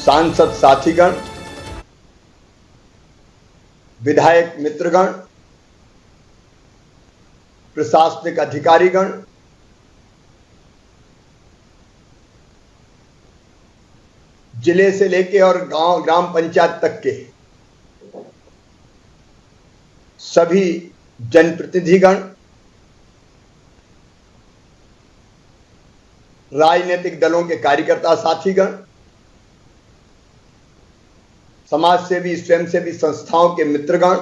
सांसद साथीगण, विधायक मित्रगण, प्रशासनिक अधिकारीगण, जिले से लेके और गांव ग्राम पंचायत तक के सभी जनप्रतिनिधिगण, राजनीतिक दलों के कार्यकर्ता साथीगण, समाज सेवी स्वयंसेवी संस्थाओं के मित्रगण,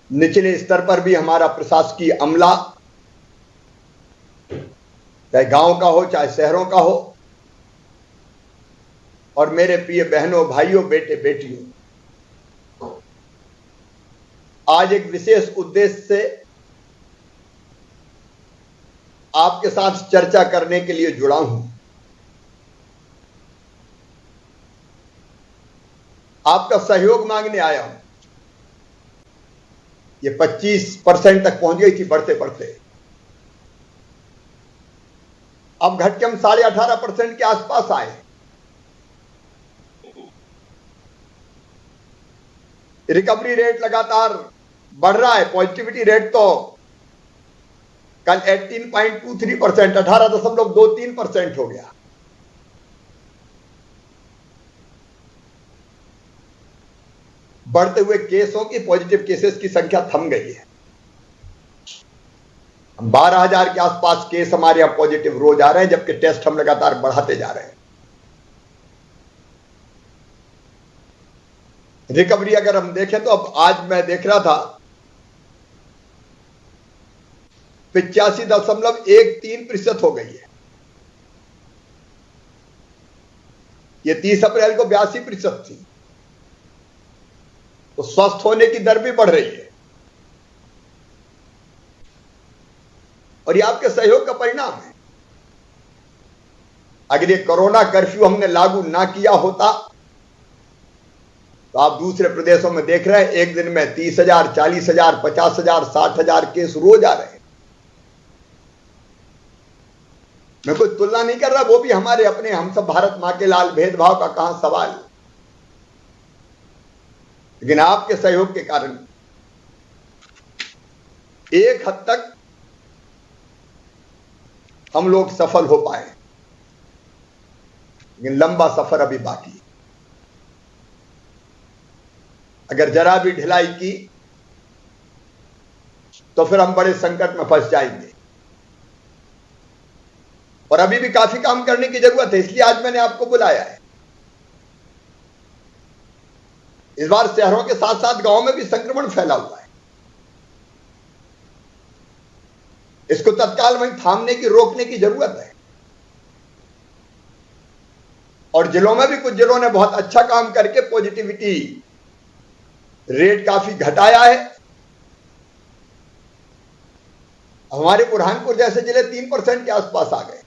निचले स्तर पर भी हमारा प्रशासकीय अमला, चाहे गांव का हो चाहे शहरों का हो, और मेरे प्रिय बहनों भाइयों बेटे बेटियों, आज एक विशेष उद्देश्य से आपके साथ चर्चा करने के लिए जुड़ा हूं। आपका सहयोग मांगने आया हूं। ये 25% तक पहुंच गई थी बढ़ते बढ़ते, अब घट के हम 18.5% के आसपास आए। रिकवरी रेट लगातार बढ़ रहा है। पॉजिटिविटी रेट तो कल 18.23%, 18.23% हो गया। बढ़ते हुए केसों की, पॉजिटिव केसेस की संख्या थम गई है। 12,000 के आसपास केस हमारे यहां पॉजिटिव रोज आ रहे हैं, जबकि टेस्ट हम लगातार बढ़ाते जा रहे हैं। रिकवरी अगर हम देखें तो अब आज मैं देख रहा था 85.13% हो गई है। ये 30 अप्रैल को 82% थी। तो स्वस्थ होने की दर भी बढ़ रही है, और ये आपके सहयोग का परिणाम है। अगर ये कोरोना कर्फ्यू हमने लागू ना किया होता तो आप दूसरे प्रदेशों में देख रहे हैं एक दिन में 30,000, 40,000, 50,000, 60,000 केस रोज आ रहे हैं। मैं कोई तुलना नहीं कर रहा, वो भी हमारे अपने, हम सब भारत मां के लाल, भेदभाव का कहां सवाल। लेकिन आपके सहयोग के कारण एक हद तक हम लोग सफल हो पाए, लेकिन लंबा सफर अभी बाकी है। अगर जरा भी ढिलाई की तो फिर हम बड़े संकट में फंस जाएंगे, और अभी भी काफी काम करने की जरूरत है। इसलिए आज मैंने आपको बुलाया है। इस बार शहरों के साथ साथ गांव में भी संक्रमण फैला हुआ है। इसको तत्काल वहीं थामने की, रोकने की जरूरत है। और जिलों में भी कुछ जिलों ने बहुत अच्छा काम करके पॉजिटिविटी रेट काफी घटाया है। हमारे बुरहानपुर जैसे जिले 3% के आसपास आ गए।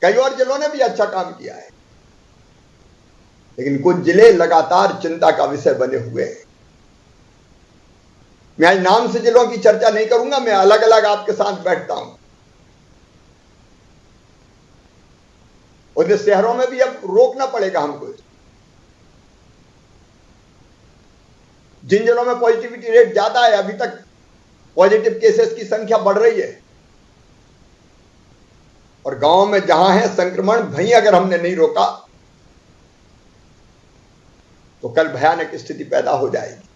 कई और जिलों ने भी अच्छा काम किया है, लेकिन कुछ जिले लगातार चिंता का विषय बने हुए हैं। मैं आज नाम से जिलों की चर्चा नहीं करूंगा, मैं अलग अलग आपके साथ बैठता हूं। उन शहरों में भी अब रोकना पड़ेगा हमको। जिन जिलों में पॉजिटिविटी रेट ज्यादा है, अभी तक पॉजिटिव केसेस की संख्या बढ़ रही है, और गांव में जहां है संक्रमण, वहीं अगर हमने नहीं रोका तो कल भयानक स्थिति पैदा हो जाएगी।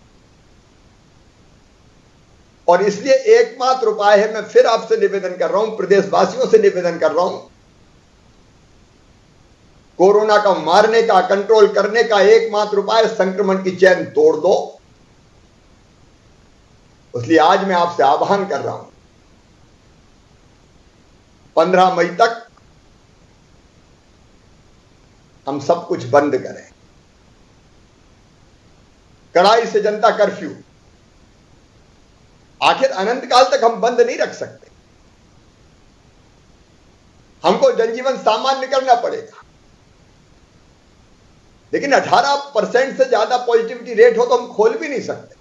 और इसलिए एकमात्र उपाय है, मैं फिर आपसे निवेदन कर रहा हूं, प्रदेशवासियों से निवेदन कर रहा हूं, कोरोना का मारने का, कंट्रोल करने का एकमात्र उपाय संक्रमण की चेन तोड़ दो। इसलिए आज मैं आपसे आह्वान कर रहा हूं, 15 मई तक हम सब कुछ बंद करें। कड़ाई से जनता कर्फ्यू, आखिर अनंत काल तक हम बंद नहीं रख सकते। हमको जनजीवन सामान्य करना पड़ेगा। लेकिन 18% से ज्यादा पॉजिटिविटी रेट हो तो हम खोल भी नहीं सकते।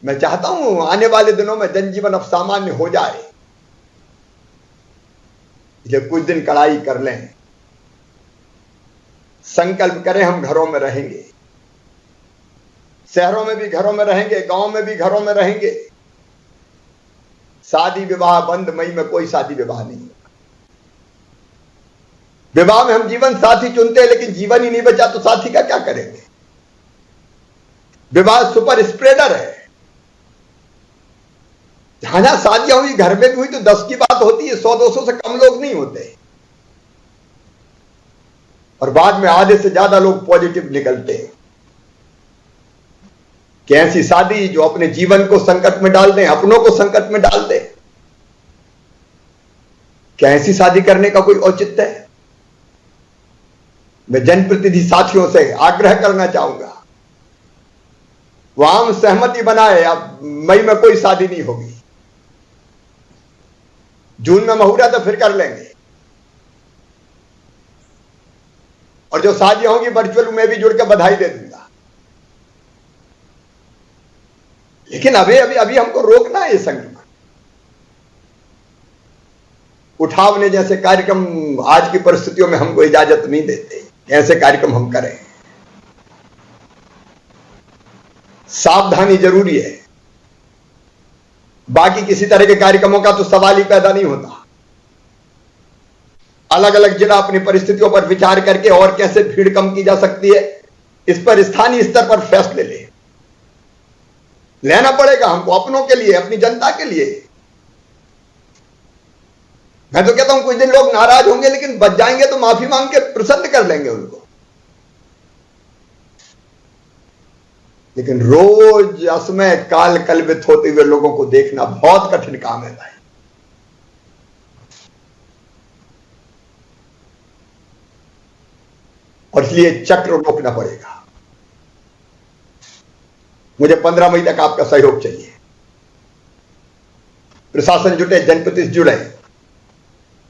मैं चाहता हूं आने वाले दिनों में जनजीवन अब सामान्य हो जाए। इसलिए कुछ दिन कड़ाई कर लें, संकल्प करें हम घरों में रहेंगे, शहरों में भी घरों में रहेंगे, गांव में भी घरों में रहेंगे। शादी विवाह बंद, मई में कोई शादी विवाह नहीं होगा। विवाह में हम जीवन साथी चुनते हैं, लेकिन जीवन ही नहीं बचा तो साथी का क्या करेंगे। विवाह सुपर स्प्रेडर है। जहां जहां शादियां हुई घर में भी हुई तो 10 की बात होती है, 100-200 से कम लोग नहीं होते, और बाद में आधे से ज्यादा लोग पॉजिटिव निकलते हैं। कि ऐसी शादी जो अपने जीवन को संकट में डाल दें, अपनों को संकट में डाल दें, क्या ऐसी शादी करने का कोई औचित्य है। मैं जनप्रतिनिधि साथियों से आग्रह करना चाहूंगा, वो आम सहमति बनाए, अब मई में कोई शादी नहीं होगी, जून में मुहूर्त तो फिर कर लेंगे, और जो शादियां होंगी वर्चुअल में भी जुड़ के बधाई दे दूंगा। लेकिन अभी हमको रोकना है ये संक्रमण। उठावने जैसे कार्यक्रम आज की परिस्थितियों में हमको इजाजत नहीं देते, ऐसे कार्यक्रम हम करें। सावधानी जरूरी है, बाकी किसी तरह के कार्यक्रमों का तो सवाल ही पैदा नहीं होता। अलग अलग जिला अपनी परिस्थितियों पर विचार करके और कैसे भीड़ कम की जा सकती है, इस पर स्थानीय स्तर पर फैसले लेना पड़ेगा हमको, अपनों के लिए, अपनी जनता के लिए। मैं तो कहता हूं कुछ दिन लोग नाराज होंगे, लेकिन बच जाएंगे तो माफी मांग के प्रसन्न कर लेंगे उनको। लेकिन रोज असमय काल कलवित होते हुए लोगों को देखना बहुत कठिन काम है भाई। और इसलिए चक्र रोकना पड़ेगा। मुझे 15 मई तक आपका सहयोग चाहिए। प्रशासन जुटे, जनप्रतिनिधि जुड़े,